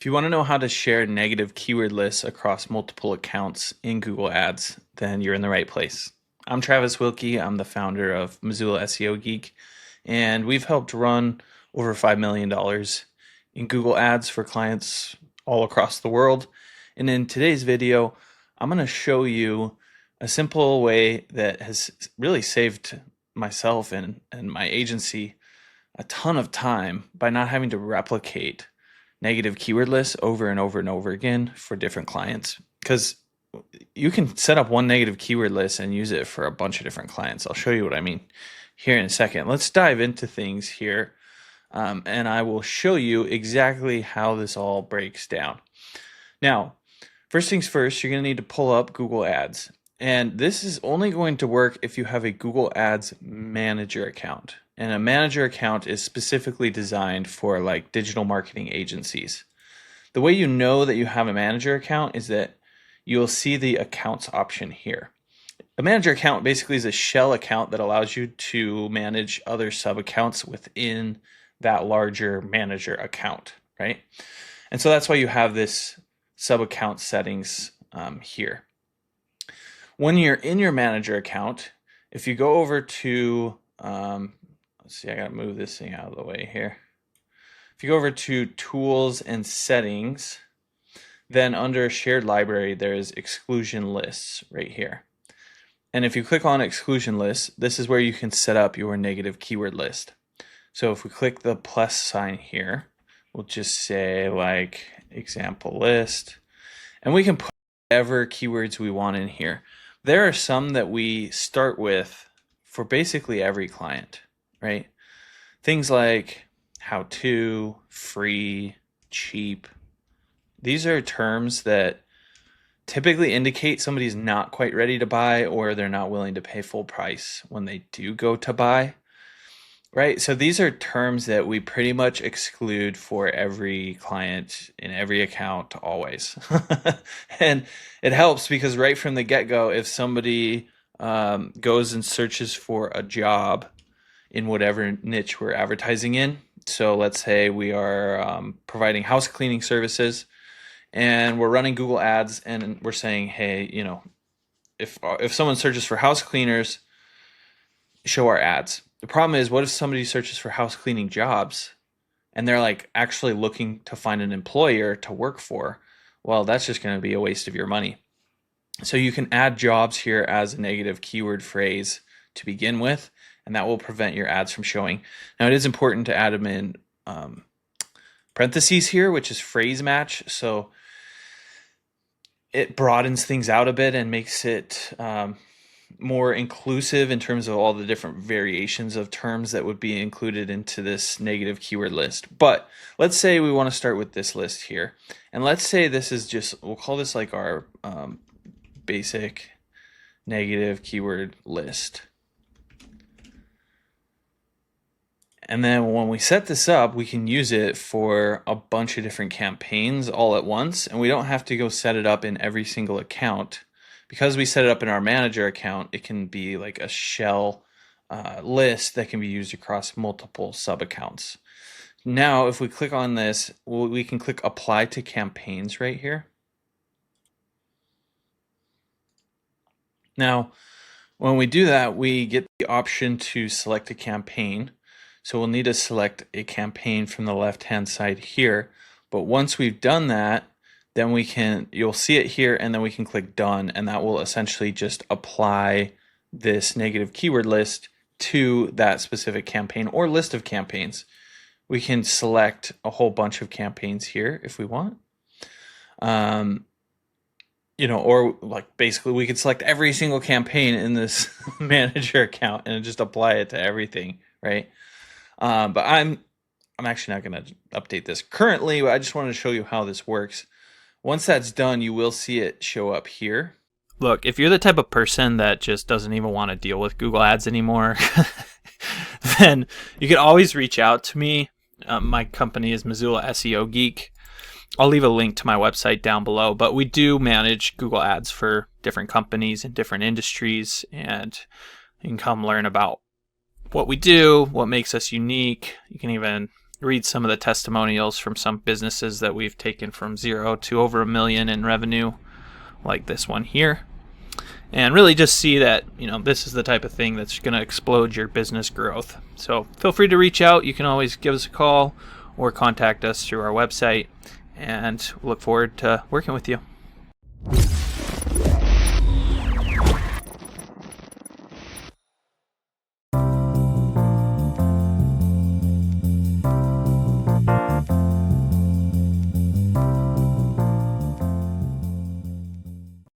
If you want to know how to share negative keyword lists across multiple accounts in Google Ads, then you're in the right place. I'm Travis Wilkie. I'm the founder of Missoula SEO Geek, and we've helped run over $5 million in Google Ads for clients all across the world. And in today's video, I'm going to show you a simple way that has really saved myself and my agency a ton of time by not having to replicate negative keyword lists over and over and over again for different clients, because you can set up one negative keyword list and use it for a bunch of different clients. I'll show you what I mean here in a second. Let's dive into things here, and I will show you exactly how this all breaks down. Now, first things first, you're going to need to pull up Google Ads, and this is only going to work if you have a Google Ads manager account. And a manager account is specifically designed for like digital marketing agencies. The way you know that you have a manager account is that you'll see the accounts option here. A manager account basically is a shell account that allows you to manage other sub accounts within that larger manager account, right? And so that's why you have this sub account settings here. When you're in your manager account, if you go over to let's see, I gotta move this thing out of the way here. If you go over to Tools and Settings, then under Shared Library, there's Exclusion Lists right here. And if you click on Exclusion Lists, this is where you can set up your negative keyword list. So if we click the plus sign here, we'll just say like example list, and we can put whatever keywords we want in here. There are some that we start with for basically every client, right? Things like how to, free, cheap. These are terms that typically indicate somebody's not quite ready to buy, or they're not willing to pay full price when they do go to buy, right? So these are terms that we pretty much exclude for every client in every account always. And it helps because right from the get-go, if somebody goes and searches for a job in whatever niche we're advertising in. So let's say we are providing house cleaning services, and we're running Google Ads, and we're saying, hey, you know, if someone searches for house cleaners, show our ads. The problem is, what if somebody searches for house cleaning jobs and they're like actually looking to find an employer to work for? Well, that's just going to be a waste of your money. So you can add jobs here as a negative keyword phrase to begin with, and that will prevent your ads from showing. Now, it is important to add them in parentheses here, which is phrase match. So it broadens things out a bit and makes it more inclusive in terms of all the different variations of terms that would be included into this negative keyword list. But let's say we want to start with this list here. And let's say this is just, we'll call this like our basic negative keyword list. And then when we set this up, we can use it for a bunch of different campaigns all at once, and we don't have to go set it up in every single account. Because we set it up in our manager account, it can be like a shell list that can be used across multiple sub accounts. Now, if we click on this, we can click Apply to Campaigns right here. Now, when we do that, we get the option to select a campaign. So we'll need to select a campaign from the left-hand side here. But once we've done that, then you'll see it here, and then we can click Done, and that will essentially just apply this negative keyword list to that specific campaign or list of campaigns. We can select a whole bunch of campaigns here if we want. You know, or like basically we could select every single campaign in this manager account and just apply it to everything, right? But I'm actually not going to update this currently. I just wanted to show you how this works. Once that's done, you will see it show up here. Look, if you're the type of person that just doesn't even want to deal with Google Ads anymore, then you can always reach out to me. My company is Missoula SEO Geek. I'll leave a link to my website down below, but we do manage Google Ads for different companies in different industries, and you can come learn about what we do, what makes us unique. You can even read some of the testimonials from some businesses that we've taken from 0 to over $1 million in revenue, like this one here. And really just see that, this is the type of thing that's going to explode your business growth. So feel free to reach out. You can always give us a call or contact us through our website, and look forward to working with you.